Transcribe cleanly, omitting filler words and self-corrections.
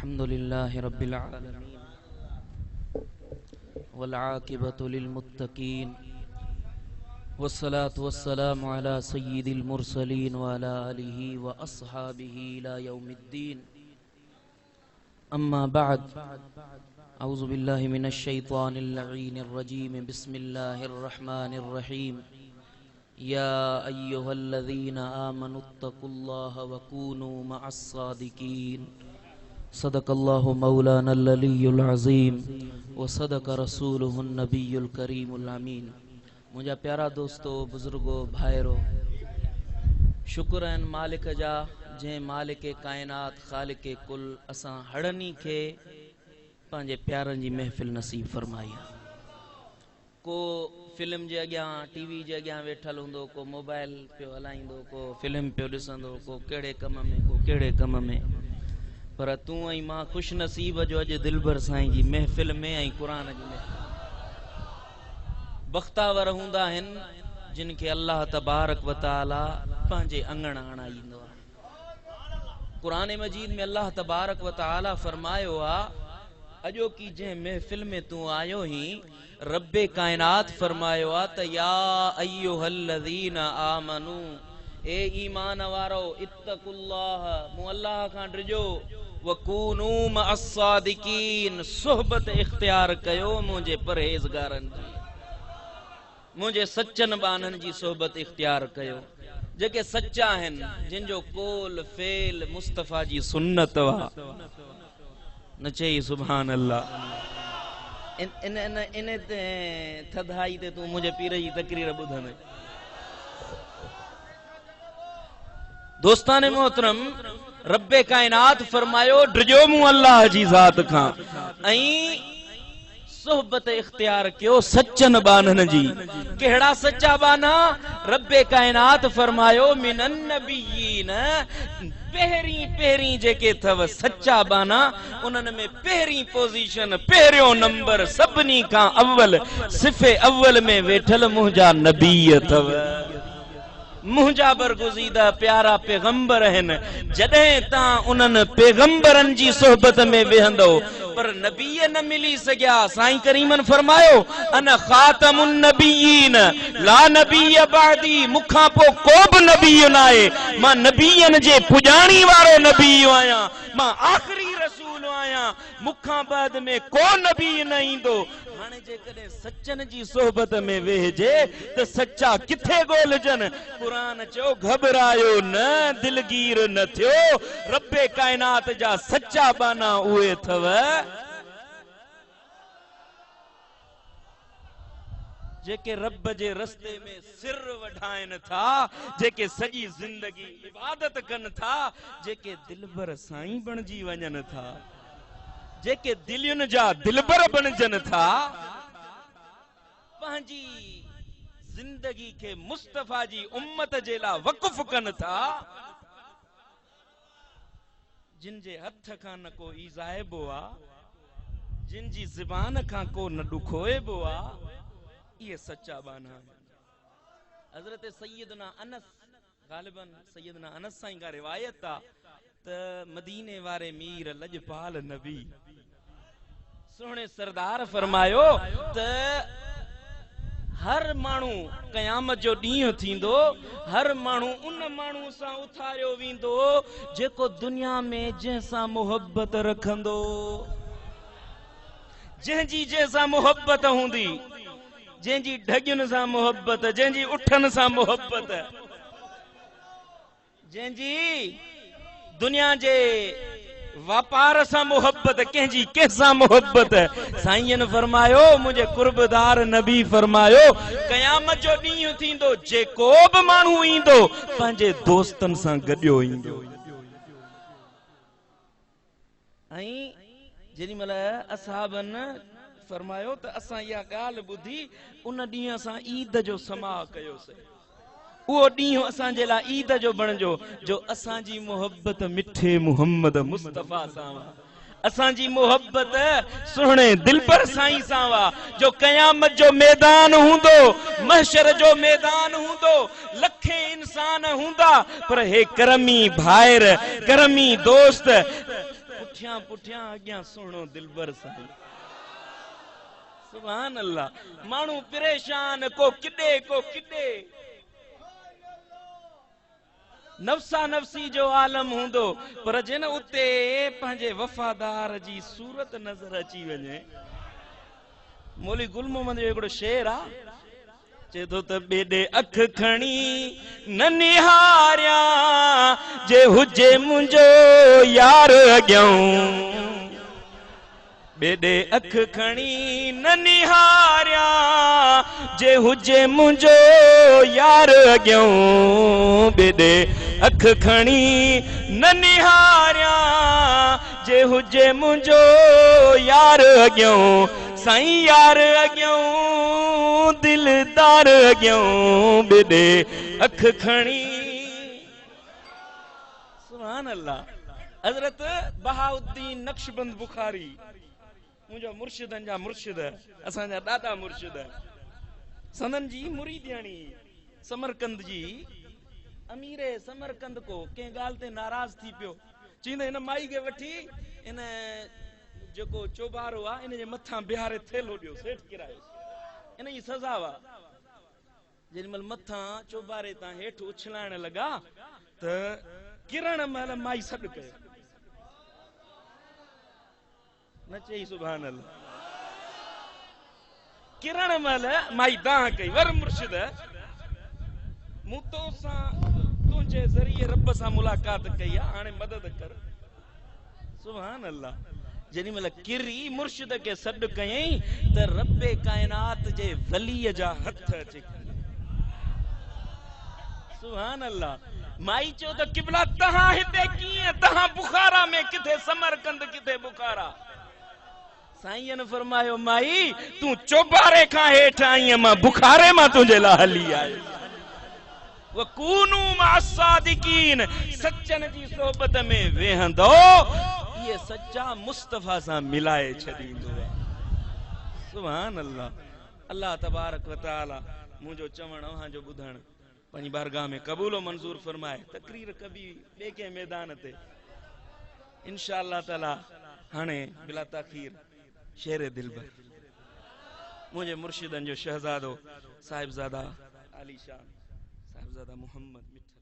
अल्हम्दुलिल्लाहि रब्बिल आलमीन वल आकिबतु लिल मुत्तकीन वस्सलातु वस्सलामु अला सय्यिदिल मुरसलीन व अला आलिहि व अस्हाबिहि इला यौमिद्दीन। अम्मा बअद, औज़ु बिल्लाहि मिनश शैतानिर लईनिर रजीम। बिस्मिल्लाहिर रहमानिर रहीम। या अय्युहल्लज़ीना आमनुत्तकुल्लाह व कूनू मअस सादिकीन। सदक़ल्लाहु मौलानल अलियुल अज़ीम व सदक़ रसूलुहुन नबियुल करीमुल अमीन। मुझा प्यारा दोस्तों, बुजुर्गो, भाइरो, शुक्र आहिनि मालिक जा, जंहिं मालिक कायनात ख़ालिक कुल असां हड़नी खे पंहिंजे प्यारनि जी महफ़िल नसीब फरमाई। को फिल्म जे अॻियां, टीवी जे अॻियां वेठल हूंदो, को मोबाइल पियो हलाईंदो, को फिल्म पियो ॾिसंदो, को कहिड़े कम में, को कहिड़े कम में। पर तूं ऐं मां ख़ुशि नसीब जो अॼु दिलबर साईं जी महफ़िल में ऐं क़ुर जी महफ़िल। बख़्तावर हूंदा आहिनि जिन खे अल्लाह तबारक व तआला पंहिंजे अंगण आणाईंदो आहे। क़ुर मजीद में अल्लाह तबारक व तआला फरमायो आहे, अॼोकी जंहिं महफ़िल में तूं आयो ही, रब्बे कायनात फरमायो आहे त या अय्युहल्लज़ीना आमनू, ए ईमान वारो, इत्तकुल्लाह, मूं अल्लाह खां डिजो, वकूनू मअस सादिकीन, सोहबत इख्तियार कयो मुंहिंजे परहेज़गारनि जी, मुंहिंजे सचन बाननि जी सोहबत इख्तियार कयो, जेके सच्चा आहिनि, जिन जो कोल फेल मुस्तफ़ा जी सुन्नत वा। न चई सुभान अल्लाह। इन थधाई ते तूं मुंहिंजे पीर जी तकरीर ॿुधंदे। दोस्ताने मोहतरम, रब्बे कायनात फरमायो, डिजो मूं अल्लाह जी ज़ात खां ऐं सोहबत इख्तियार कयो सच्चन बानन जी। केड़ा सच्चा बाना? रब्बे कायनात फरमायो, मिनन नबियीन, पहिरीं पहिरीं जेके थव सच्चा बाना, उन्हनि में पहिरीं पोजीशन, पहिरियों नंबर, सभिनी खां अव्वल, सिफ़े अव्वल में वेठल मुंहिंजा नबी अथव, मुंहिंजा बरगुज़ीदा प्यारा पैगंबर आहिनि। जॾहिं तव्हां उन्हनि पैगंबरनि जी सोहबत में वेहंदो, पर नबीअ न मिली सघिया। साईं करीमन फरमायो, अन ख़ातमुन नबियीन ला नबिय बादी, मूंखां पोइ को बि नबी न आहे, मां नबीअनि जे पुॼाणी वारो नबी आहियां, मां आख़िरी रसूल आहियां, मूंखां बाद में को नबी न ईंदो। हाणे जेकॾहिं सचन जी सोहबत में वेहजे त सच्चा किथे ॻोल्हजनि? क़ुरान चयो, घबरायो न, दिलगीर न थियो, रब्बे कायनात जा सच्चा बाना उहे थव जेके रब जे रस्ते में सिर वढाइनि था, जेके सॼी ज़िंदगी इबादत कनि था, जेके दिलबर साईं बणिजी वञनि था, जेके दिलियुनि जा दिलबर बणजनि था, पंहिंजी जिंदगी के मुस्तफा जी उम्मत जे लाइ वक़ुफ़ कनि था, जिन जे हथ खां न को ईज़ाइबो आहे, जिन जी ज़बान खां को न ॾुखोइबो आहे, ये सच्चा बाना। हज़रत सैयदना अनस, गालिबन सैयदना अनस साईं का रिवायत आहे त मदीने वारे मीर लजपाल नबी सोहणे सरदार फरमायो त हर माण्हू क़यामत जो ॾींहुं थींदो, हर माण्हू उन माण्हू सां उथारियो वेंदो जेको दुनिया में जंहिंसां मोहब्बत रखंदो, जंहिंजी जंहिंसां मोहब्बत हूंदी, जंहिंजी ढगियुनि सां मोहब्बत, जंहिंजी उठनि सां मोहब्बत, जंहिंजी दुनिया जे वापार सां मोहब्बत, कंहिंजी कंहिंसां मोहब्बत। साईं फरमायो, मुंहिंजे कुर्बदार नबी फरमायो, क़यामत जो ॾींहुं थींदो, जेको बि माण्हू ईंदो पंहिंजे दोस्तनि सां गॾियो ईंदो। ऐं जेॾीमहिल असहाबनि फरमायो त असां इहा ॻाल्हि ॿुधी, उन ॾींहुं असां ईद जो समाह कयोसीं, उहो ॾींहुं असांजे लाइ ईद जो बणिजो, जो असांजी मोहब्बत मिठे मुहम्मद मुस्तफ़ा सां वा, असांजी मोहब्बत सुहिणे दिलबर साईं सां वा, जो क़यामत जो मैदान हूंदो, महशर जो मैदान हूंदो, लखे इंसान हूंदा, पर हे करमी भाइर, करमी दोस्त पुठियां पुठियां अॻियां सुहिणो दिलबर साईं। सुभान अल्लाह। माण्हू परेशान, को किॾे को किॾे, नफ़्सा नफ़्सी जो आलम हूंदो, पर जिन उते पंहिंजे वफ़ादार जी सूरत नज़र अची वञे। मौली गुल मोहम्मद जो हिकिड़ो शेर आ, चए थो त ॿेॾे अख खणी न निहारिया जे हुजे मुंहिंजो यार अॻियां। ॿेॾे अख खणी न निहारिया जे हुजे मुंहिंजो यार अॻियां। ॿेॾे अख खणी न निहारिया जे हुजे मुंहिंजो यार अॻियां। साईं यार अॻियां, दिलदार अॻियां, ॿेॾे अख खणी। सुभान अल्लाह। हज़रत बहाउद्दीन नक्शबंद बुखारी, मुंहिंजो मुर्शिदनि जा मुर्शिद, असांजा ॾाढा मुर्शिद, सनन जी मुरीदियाणी समरकंद जी। अमीरे समरकंद को कंहिं ॻाल्हि ते नाराज़ थी पियो, चईंदे हिन माई खे वठी इन जेको चोबारो आहे इन जे मथां बिहारे थेलो ॾियो, सेठ किरायो, इन जी सज़ा हुआ। जेॾीमहिल मथां चोबारे तां हेठि उछलाइण लॻा त किरण महिल माई सॾु कयो, न चई सुभान अल्लाह। किरण महिल माई दाह कई, वर मुर्शिद मूं तोसां तुंहिंजे ज़रिए रब सां मुलाक़ात कई आहे, हाणे मदद कर। सुभान अल्लाह। जेॾीमहिल किरी मुर्शिद खे सॾु कयईं त रब्बे काइनात जे वलीअ जा हथ अची। सुभान अल्लाह। माई चयो त क़िबला तहां हिते कीअं, तहां बुखारा में किथे, समरकंद किथे बुखारा। साईं फरमायो माई तूं चोबारे खां हेठि आई, मां बुखारे मां तुंहिंजे लाइ हली आयो। वकूनू मा सादिकीन, सचन जी सोबत में वेहंदो, ये सच्चा मुस्तफा सां मिलाए छॾींदो। सुभान अल्लाह। अल्लाह तबारक व तआला मुंहिंजो चवण अव्हांजो ॿुधण पंहिंजी बारगाह में क़बूल मंज़ूर फरमाए। तकरीर कबी ॿिए कंहिं मैदान ते इंशा अल्लाह ताला। हाणे बिला ताखीर शेर दिलबर, मुझे मुर्शिदन जो शहजादो साहिबजादा आलीशान साहिबजादा मोहम्मद मिठल।